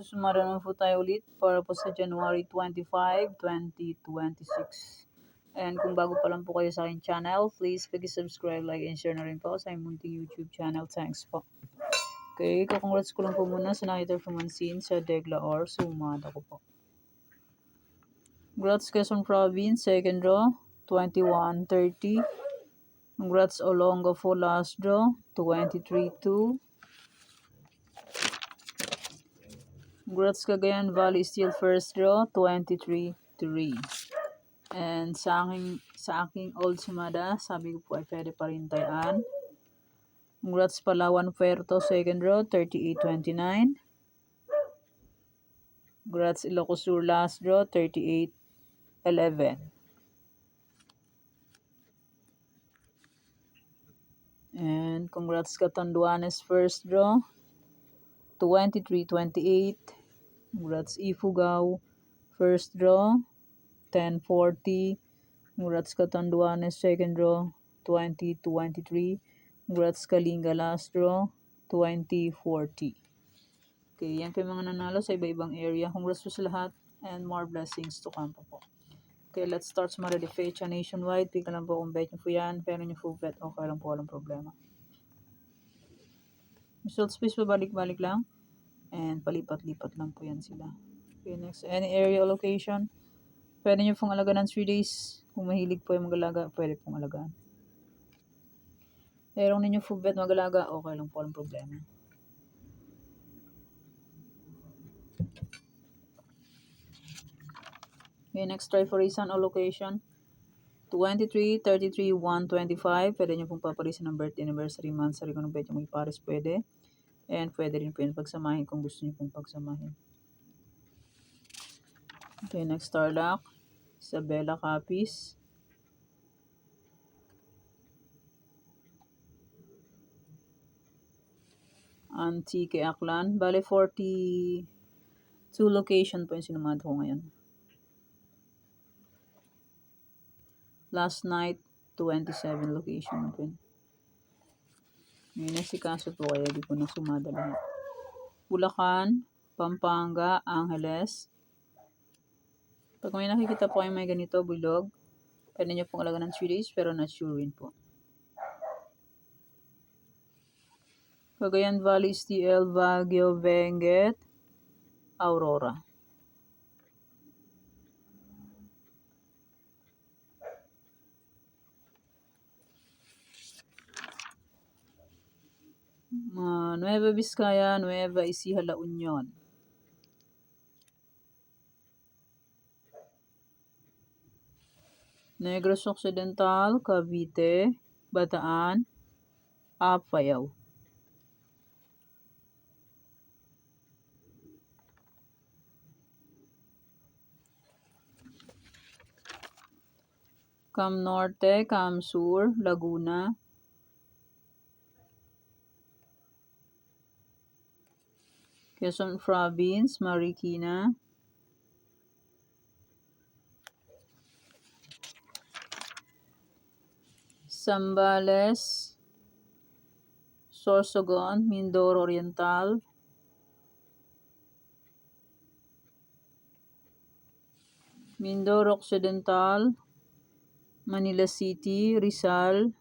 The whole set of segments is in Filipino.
Susumara naman po tayo ulit para po sa January 25, 2026. And kung bago pa lang po kayo sa aking channel, please subscribe, like, and share na rin po sa aking munting YouTube channel. Thanks po. Okay, congrats ko lang po muna sa nakita Fumansin sa Degla or sumada ko po. Congrats Quezon Province, second draw, 21-30. Congrats Olonga for last draw, 23-2. Congrats Cagayan Valley Steel first draw, 23-3. And sa aking old sumada, sabi ko po ay pwede pa rin tayaan. Congrats Palawan Puerto second draw, 38-29. Congrats Ilocos Sur last draw, 38-11. And congrats Catanduanes first draw, 23-28. Congrats Ifugao first draw, 10-40. Congrats Catanduanes second draw, 20-23. Congrats Kalinga last draw, 20-40. Okay, yan po yung mga nanalo sa iba-ibang area. Congrats po sa lahat and more blessings to come po. Okay, let's start sa mga fecha nationwide. Pika lang po kung bet nyo po yan. Pero nyo full bet, okay lang po, walang problema. Results please pabalik-balik lang. And palipat-lipat lang po yan sila. Okay, next. Any area location. Pwede nyo pong alagaan ng 3 days. Kung mahilig po yung mag-alaga, pwede pong alagaan. Pero kung ninyo full bet mag-alaga, okay lang po, walang problema. Okay, next try for reason or location. 23, 33, 125. Pwede nyo pong paparisan ng birthday, anniversary, month, sarili ko ng bet yung may pares pwede. And pwede rin po yun pagsamahin kung gusto nyo pong pagsamahin. Okay, next Starlock. Isabela Capiz. Antique Aklan. Bale, 42 location po yung sinumad ko ngayon. Last night, 27 location po yun. Ngayon nasikaso po kaya di ko na sumada lahat. Bulacan, Pampanga, Angeles. Pag may nakikita po kayo may ganito, bilog, pwede nyo pong alaga ng 3 days pero not sure rin po. Cagayan Valley, STL, Baguio, Benguet, Aurora. Nueva Vizcaya, Nueva Ecija, La Union. Negros Occidental, Cavite, Bataan, Apayao. Cam Norte, Cam Sur, Laguna. Quezon Province, Marikina. Zambales, Sorsogon, Mindoro Oriental. Mindoro Occidental, Manila City, Rizal.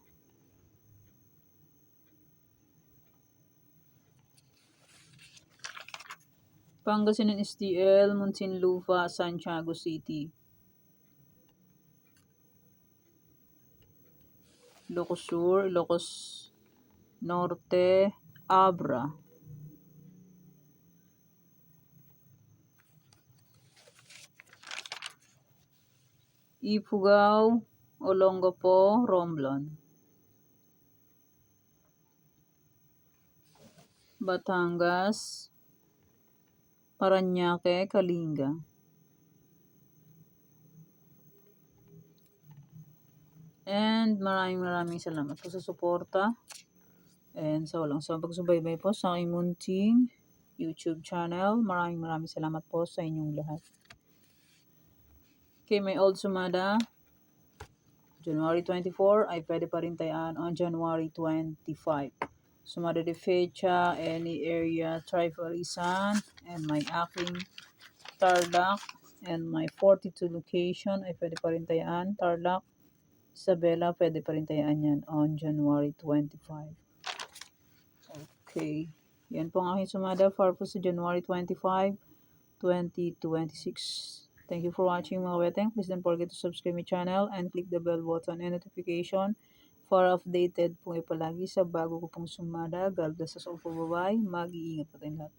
Pangasinan STL, Muntinlupa, Santiago City. Ilocos Sur, Ilocos Norte, Abra. Ifugao, Olongapo, Romblon. Batangas, Parañaque, Kalinga. And maraming salamat po sa suporta. And sa walang pagsubaybay po sa aking munting YouTube channel. Maraming salamat po sa inyong lahat. Okay, may old sumada. January 24 ay pwede pa rin tayaan on January 25. sumada de fecha, any area, Trifalisan, and my aking Tarlac, and my 42 location ay pwede pa rin tayaan. Tarlac, Isabela, pwede pa rin tayaan yan on January 25. Okay. Yan po ang aking sumada para po sa January 25, 2026. Thank you for watching mga weteng. Please don't forget to subscribe my channel and click the bell button and notification for updated po palagi sa bago ko pong sumada. God bless us all po. Bye-bye. Mag-iingat po tayong lahat.